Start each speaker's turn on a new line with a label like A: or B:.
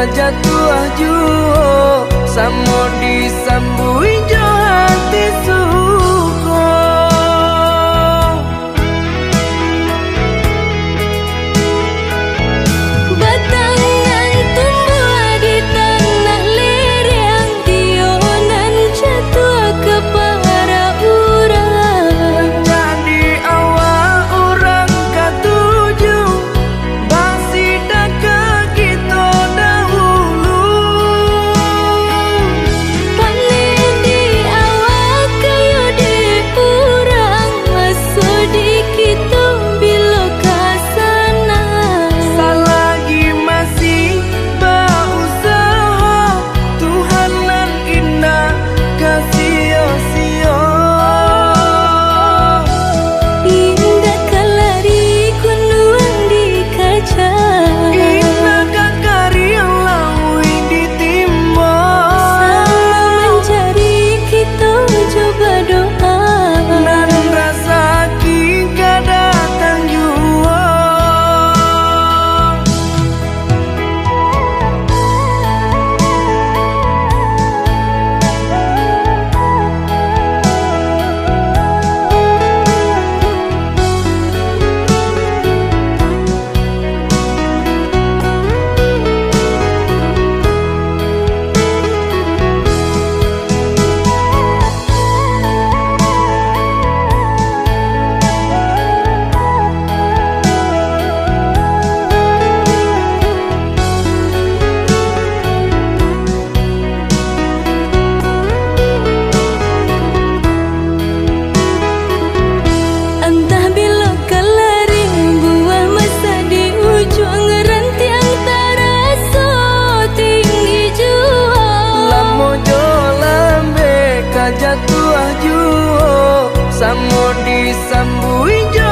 A: kajatuh juo samo disambui jo hati suko.
B: Batangan tumbuh di tanah lereng, tionan jatuh ke para urang.
A: Jadi awal orang katuju bangsi daka kita dahulu.
B: Panen di awal kayu di urang, masuk di kita bila kasana.
A: Selagi masih berusaha, Tuhanan indah kasih-sia.
B: Indah kalari kunuang di kaca,
A: Indah kakari yang lawi ditimba.
B: sama mencari kita coba doa.
A: Dan rasa kita datang jua.
B: Entah bila kelari buah masa di ujung rantiang terasa tinggi jua.
A: Lamo jo lambe kajatuh juo samo disambui jo